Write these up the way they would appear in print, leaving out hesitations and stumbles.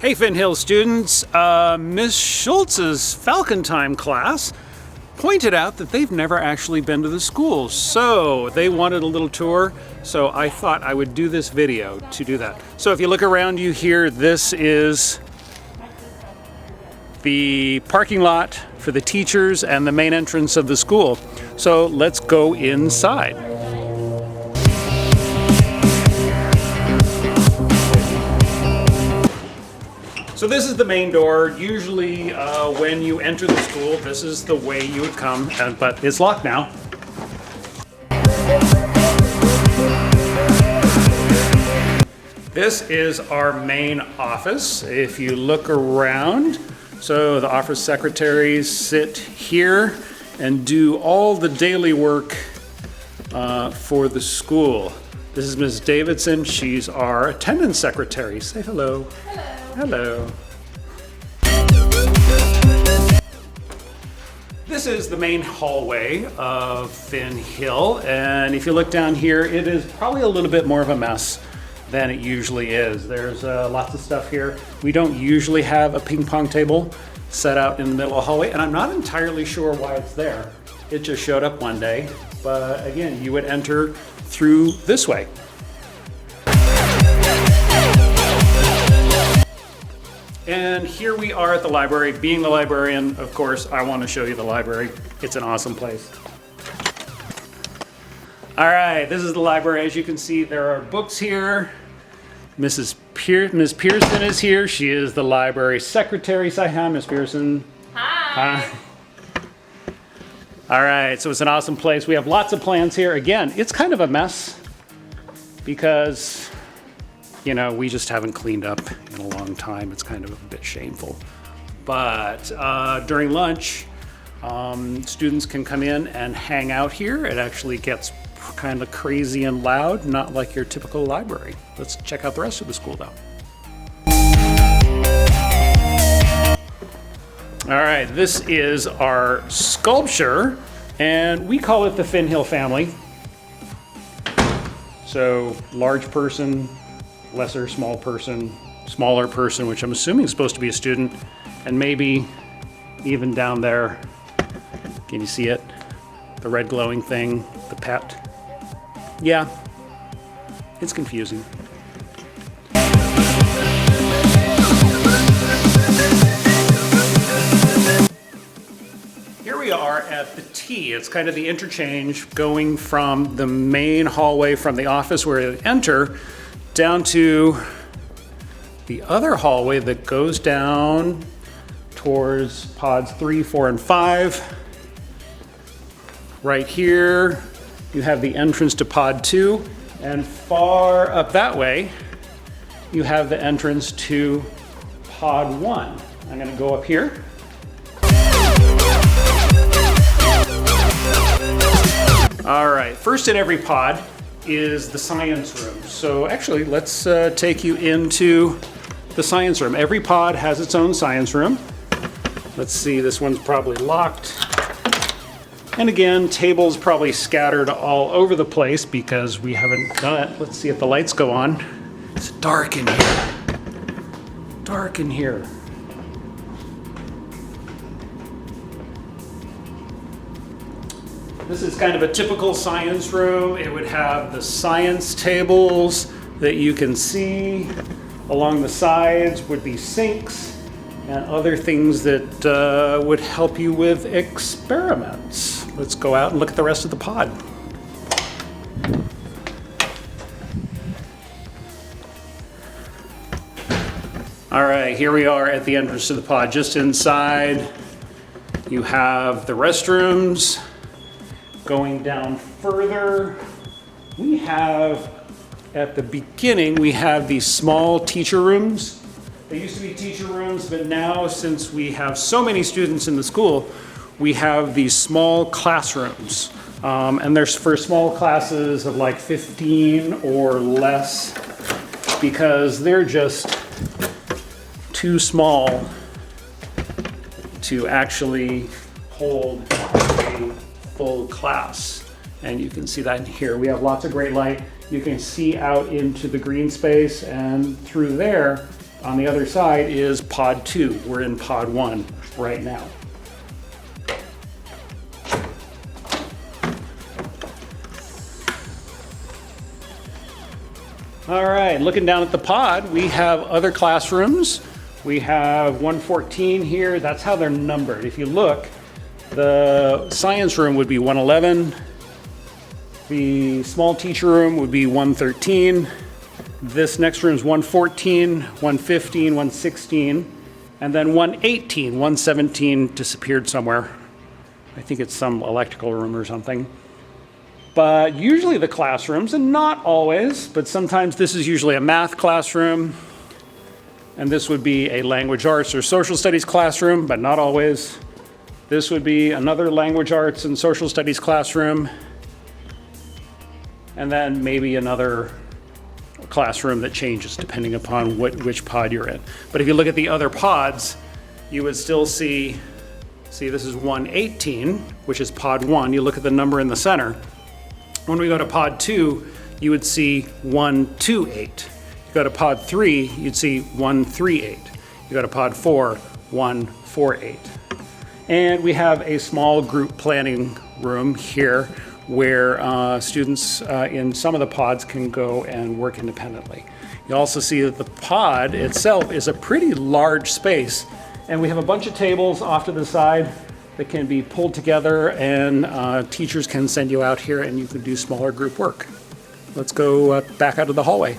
Hey Finn Hill students, Miss Schultz's Falcon Time class pointed out that they've never actually been to the school, so they wanted a little tour, so I thought I would do this video to do that. So if you look around you here, this is the parking lot for the teachers and the main entrance of the school. So let's go inside. So this is the main door. Usually when you enter the school, this is the way you would come, but it's locked now. This is our main office. If you look around, so the office secretaries sit here and do all the daily work for the school. This is Ms. Davidson. She's our attendance secretary. Say hello. Hello. This is the main hallway of Finn Hill, and if you look down here, it is probably a little bit more of a mess than it usually is. There's lots of stuff here. We don't usually have a ping pong table set out in the middle of the hallway, and I'm not entirely sure why it's there. It just showed up one day, but again, you would enter through this way. And here we are at the library. Being the librarian, of course, I want to show you the library. It's an awesome place. All right, this is the library. As you can see, there are books here. Ms. Pearson is here. She is the library secretary. Say hi, Ms. Pearson. Hi. All right, so it's an awesome place. We have lots of plans here. Again, it's kind of a mess because, you know, we just haven't cleaned up in a long time. It's kind of a bit shameful. But during lunch, students can come in and hang out here. It actually gets kind of crazy and loud, not like your typical library. Let's check out the rest of the school though. All right, this is our sculpture, and we call it the Finn Hill family. So large person, lesser small person, smaller person, which I'm assuming is supposed to be a student, and maybe even down there, can you see it? The red glowing thing, the pet. Yeah, it's confusing. Here we are at the T. It's kind of the interchange going from the main hallway from the office where you enter down to the other hallway that goes down towards pods 3, 4, and 5. Right here, you have the entrance to pod 2, and far up that way, you have the entrance to pod 1. I'm gonna go up here. All right, first in every pod is the science room. So actually, let's take you into the science room. Every pod has its own science room. Let's see, this one's probably locked. And again, tables probably scattered all over the place because we haven't done it. Let's see if the lights go on. It's dark in here. Dark in here. This is kind of a typical science room. It would have the science tables that you can see. Along the sides would be sinks and other things that would help you with experiments. Let's go out and look at the rest of the pod. All right, here we are at the entrance to the pod. Just inside, you have the restrooms. Going down further, we have, at the beginning, we have these small teacher rooms. They used to be teacher rooms, but now since we have so many students in the school, we have these small classrooms. And there's for small classes of like 15 or less, because they're just too small to actually hold a full class. And you can see that in here. We have lots of great light. You can see out into the green space, and through there On the other side is pod 2. We're in pod 1 right now. All right, looking down at the pod, we have other classrooms. We have 114 here. That's how they're numbered. If you look, the science room would be 111. The small teacher room would be 113. This next room is 114, 115, 116, and then 118. 117 disappeared somewhere. I think it's some electrical room or something. But usually the classrooms, and not always, but sometimes this is usually a math classroom, and this would be a language arts or social studies classroom, but not always. This would be another language arts and social studies classroom, and then maybe another classroom that changes depending upon which pod you're in. But if you look at the other pods, you would still see this is 118, which is pod 1. You look at the number in the center. When we go to pod 2, you would see 128. You go to pod 3, you'd see 138. You go to pod 4, 148. And we have a small group planning room here where students in some of the pods can go and work independently. You also see that the pod itself is a pretty large space, and we have a bunch of tables off to the side that can be pulled together, and teachers can send you out here and you can do smaller group work. Let's go back out of the hallway.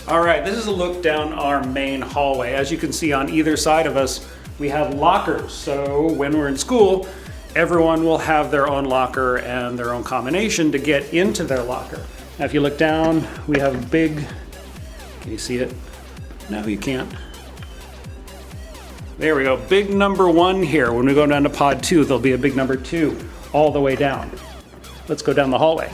All right, this is a look down our main hallway. As you can see on either side of us, we have lockers. So when we're in school, everyone will have their own locker and their own combination to get into their locker. Now, if you look down, we have a big, can you see it? No, you can't. There we go, big number 1 here. When we go down to pod 2, there'll be a big number 2 all the way down. Let's go down the hallway.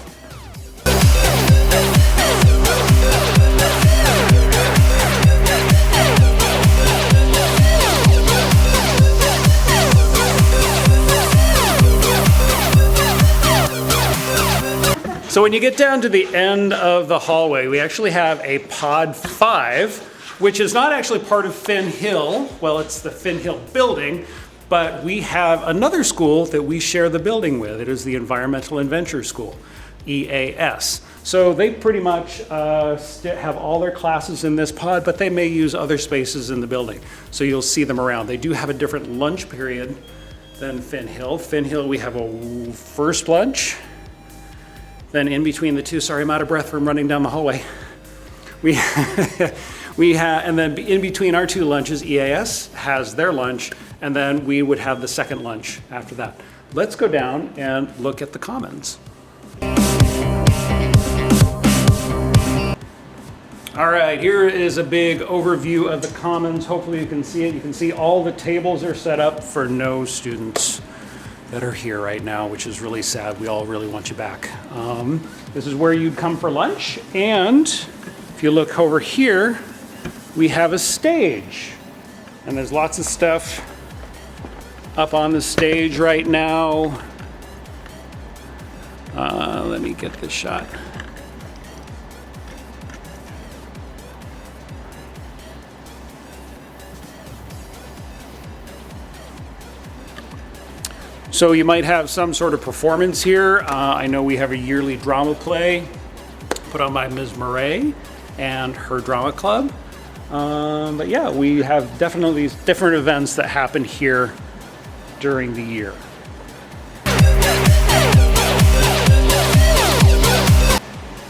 So when you get down to the end of the hallway, we actually have a pod 5, which is not actually part of Finn Hill. Well, it's the Finn Hill building, but we have another school that we share the building with. It is the Environmental Adventure School, EAS. So they pretty much have all their classes in this pod, but they may use other spaces in the building. So you'll see them around. They do have a different lunch period than Finn Hill. Finn Hill, we have a first lunch. Then in between the two, sorry, I'm out of breath from running down the hallway. We have, and then in between our two lunches, EAS has their lunch, and then we would have the second lunch after that. Let's go down and look at the commons. All right, here is a big overview of the commons. Hopefully you can see it. You can see all the tables are set up for no students that are here right now, which is really sad. We all really want you back. This is where you'd come for lunch. And if you look over here, we have a stage. And there's lots of stuff up on the stage right now. Let me get this shot. So you might have some sort of performance here. I know we have a yearly drama play put on by Ms. Murray and her drama club. But yeah, we have definitely these different events that happen here during the year.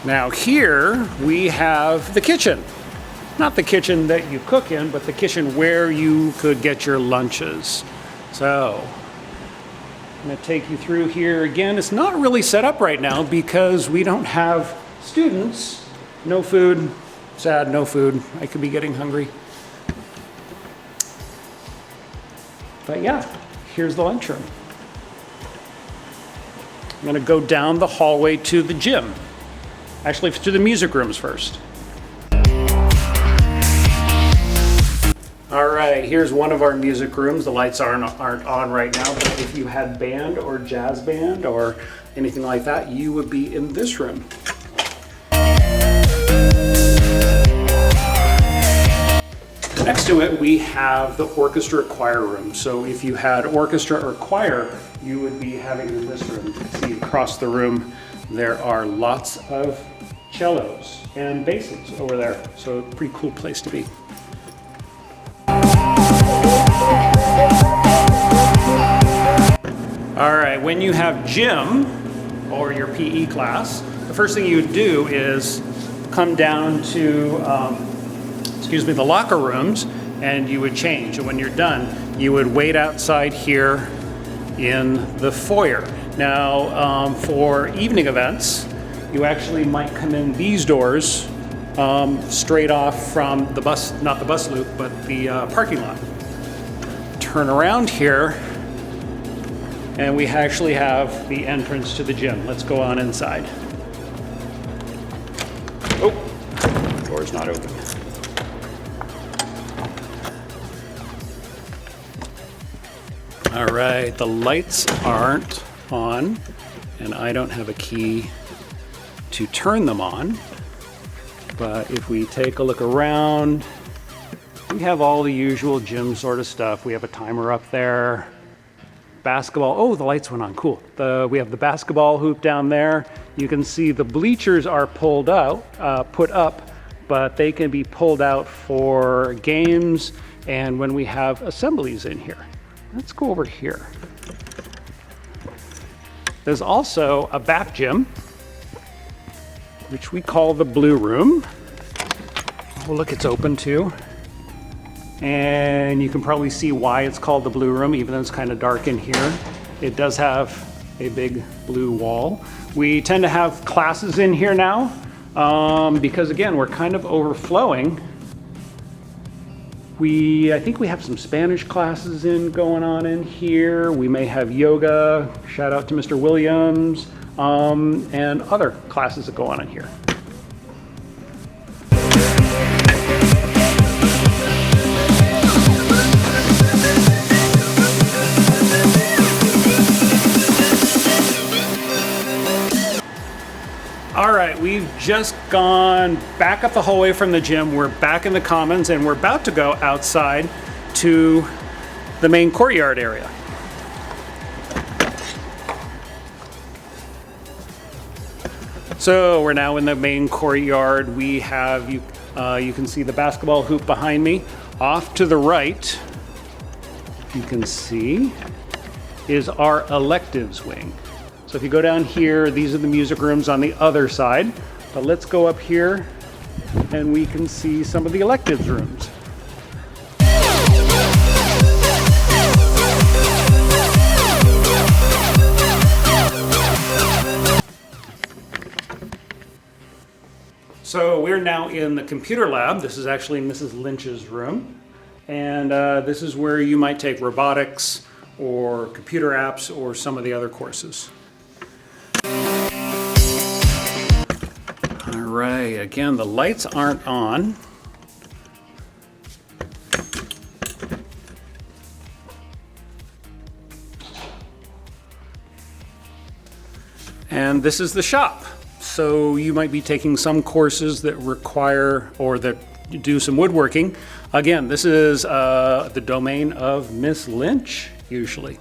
Now here we have the kitchen. Not the kitchen that you cook in, but the kitchen where you could get your lunches. So I'm going to take you through here again. It's not really set up right now because we don't have students. No food. Sad, no food. I could be getting hungry. But yeah, here's the lunchroom. I'm going to go down the hallway to the gym. Actually, to the music rooms first. All right, here's one of our music rooms. The lights aren't on right now, but if you had band or jazz band or anything like that, you would be in this room. Next to it, we have the orchestra choir room. So if you had orchestra or choir, you would be having it in this room. You can see across the room, there are lots of cellos and basses over there. So pretty cool place to be. All right, when you have gym or your PE class, the first thing you would do is come down to, the locker rooms, and you would change. And when you're done, you would wait outside here in the foyer. Now, for evening events, you actually might come in these doors straight off from the bus, not the bus loop, but the parking lot. Turn around here, and we actually have the entrance to the gym. Let's go on inside. Oh, door's not open. All right, the lights aren't on, and I don't have a key to turn them on. But if we take a look around, we have all the usual gym sort of stuff. We have a timer up there. Basketball, oh, the lights went on, cool. We have the basketball hoop down there. You can see the bleachers are put up, but they can be pulled out for games and when we have assemblies in here. Let's go over here. There's also a back gym, which we call the blue room. Oh, look, it's open too. And you can probably see why it's called the blue room, even though it's kind of dark in here. It does have a big blue wall. We tend to have classes in here now because, again, we're kind of overflowing. I think we have some Spanish classes going on in here. We may have yoga, shout out to Mr. Williams, and other classes that go on in here. All right, we've just gone back up the hallway from the gym. We're back in the commons and we're about to go outside to the main courtyard area. So we're now in the main courtyard. We have, you can see the basketball hoop behind me. Off to the right, you can see, is our electives wing. So if you go down here, these are the music rooms on the other side. But let's go up here and we can see some of the electives rooms. So we're now in the computer lab. This is actually Mrs. Lynch's room. And this is where you might take robotics or computer apps or some of the other courses. All right, again, the lights aren't on. And this is the shop. So you might be taking some courses that require or that do some woodworking. Again, this is the domain of Miss Lynch, usually.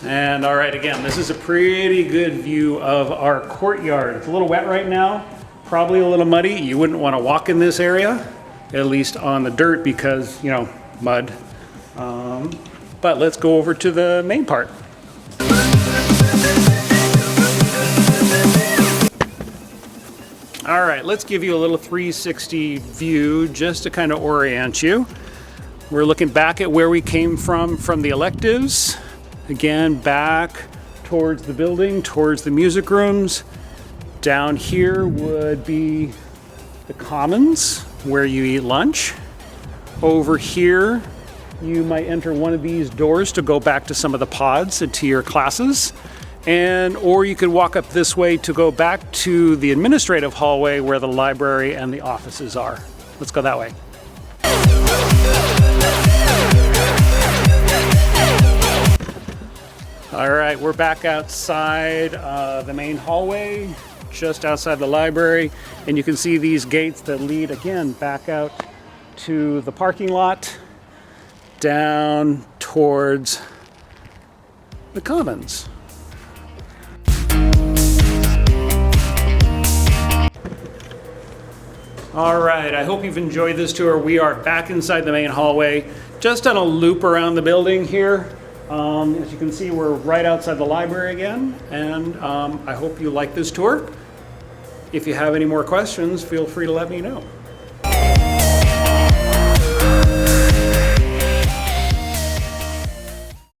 And all right, again, this is a pretty good view of our courtyard. It's a little wet right now, probably a little muddy. You wouldn't want to walk in this area, at least on the dirt because, you know, mud. But let's go over to the main part. All right, let's give you a little 360 view just to kind of orient you. We're looking back at where we came from the electives. Again, back towards the building, towards the music rooms. Down here would be the commons, where you eat lunch. Over here you might enter one of these doors to go back to some of the pods and to your classes. Or you could walk up this way to go back to the administrative hallway where the library and the offices are. Let's go that way. All right, we're back outside the main hallway, just outside the library, and you can see these gates that lead again back out to the parking lot, down towards the commons. All right, I hope you've enjoyed this tour. We are back inside the main hallway, just on a loop around the building here. As you can see, we're right outside the library again, and I hope you like this tour. If you have any more questions, feel free to let me know.